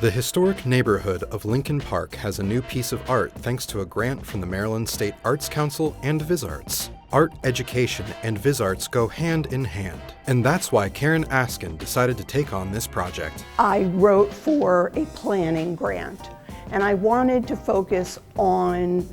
The historic neighborhood of Lincoln Park has a new piece of art thanks to a grant from the Maryland State Arts Council and VisArts. Art education and VisArts go hand in hand, and that's why Karen Askin decided to take on this project. I wrote for a planning grant, and I wanted to focus on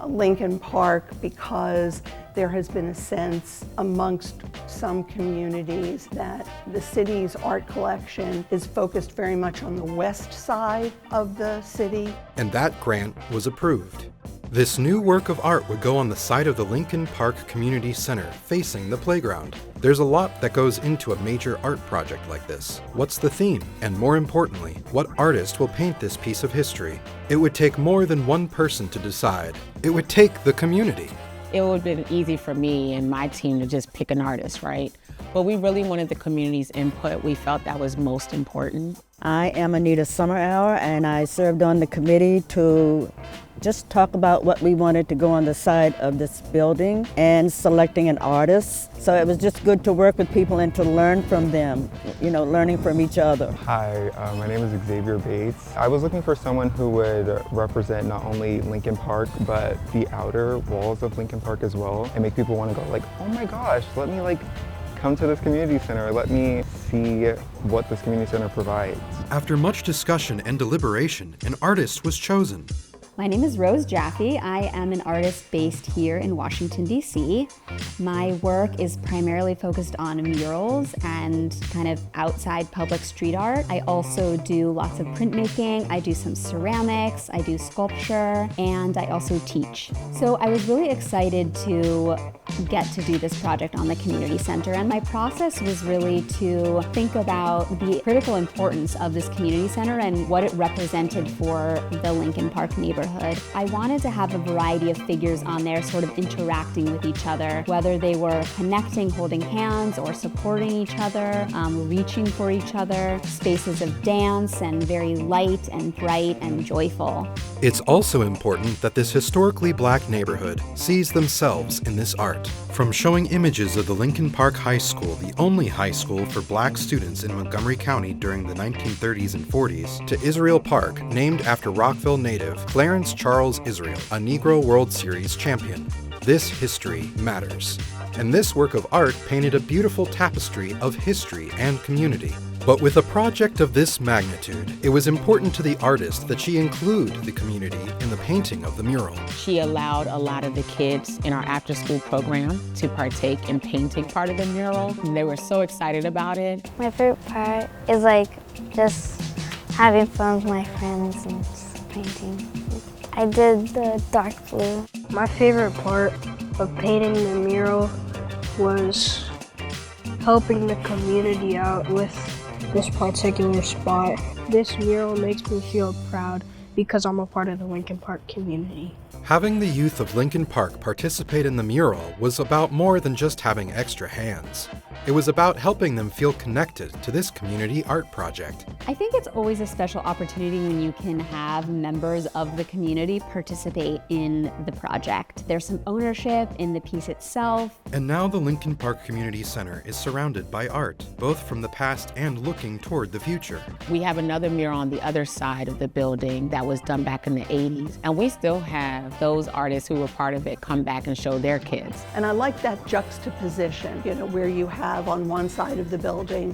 Lincoln Park because there has been a sense amongst some communities that the city's art collection is focused very much on the west side of the city. And that grant was approved. This new work of art would go on the site of the Lincoln Park Community Center, facing the playground. There's a lot that goes into a major art project like this. What's the theme? And more importantly, what artist will paint this piece of history? It would take more than one person to decide. It would take the community. It would have been easy for me and my team to just pick an artist, right? But we really wanted the community's input. We felt that was most important. I am Anita Summerhour, and I served on the committee to just talk about what we wanted to go on the side of this building and selecting an artist. So it was just good to work with people and to learn from them, learning from each other. Hi, my name is Xavier Bates. I was looking for someone who would represent not only Lincoln Park, but the outer walls of Lincoln Park as well, and make people want to go like, oh my gosh, let me come to this community center. Let me see what this community center provides. After much discussion and deliberation, an artist was chosen. My name is Rose Jaffe. I am an artist based here in Washington, D.C. My work is primarily focused on murals and kind of outside public street art. I also do lots of printmaking. I do some ceramics, I do sculpture, and I also teach. So I was really excited to get to do this project on the community center, and my process was really to think about the critical importance of this community center and what it represented for the Lincoln Park neighborhood. I wanted to have a variety of figures on there sort of interacting with each other, whether they were connecting, holding hands, or supporting each other, reaching for each other, spaces of dance and very light and bright and joyful. It's also important that this historically black neighborhood sees themselves in this art. From showing images of the Lincoln Park High School, the only high school for black students in Montgomery County during the 1930s and 40s, to Israel Park, named after Rockville native Clarence Charles Israel, a Negro World Series champion. This history matters. And this work of art painted a beautiful tapestry of history and community. But with a project of this magnitude, it was important to the artist that she include the community in the painting of the mural. She allowed a lot of the kids in our after-school program to partake in painting part of the mural, and they were so excited about it. My favorite part is just having fun with my friends and just painting. I did the dark blue. My favorite part of painting the mural was helping the community out with this particular spot. This mural makes me feel proud because I'm a part of the Lincoln Park community. Having the youth of Lincoln Park participate in the mural was about more than just having extra hands. It was about helping them feel connected to this community art project. I think it's always a special opportunity when you can have members of the community participate in the project. There's some ownership in the piece itself. And now the Lincoln Park Community Center is surrounded by art, both from the past and looking toward the future. We have another mural on the other side of the building that was done back in the 80s, and we still have those artists who were part of it come back and show their kids. And I like that juxtaposition, where you have on one side of the building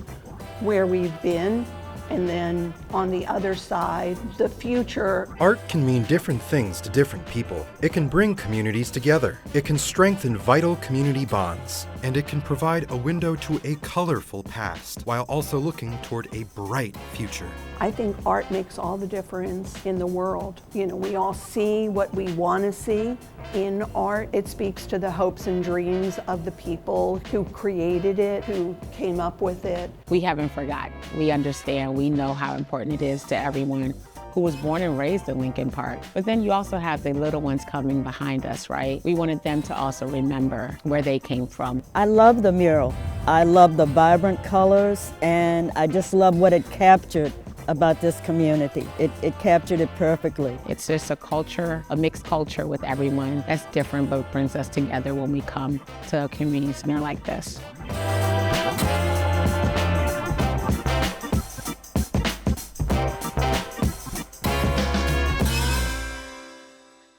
where we've been, and then on the other side, the future. Art can mean different things to different people. It can bring communities together. It can strengthen vital community bonds. And it can provide a window to a colorful past while also looking toward a bright future. I think art makes all the difference in the world. We all see what we want to see in art. It speaks to the hopes and dreams of the people who created it, who came up with it. We haven't forgotten. We understand. We know how important it is to everyone who was born and raised in Lincoln Park. But then you also have the little ones coming behind us, right? We wanted them to also remember where they came from. I love the mural. I love the vibrant colors, and I just love what it captured about this community. It captured it perfectly. It's just a culture, a mixed culture with everyone that's different but brings us together when we come to a community center like this.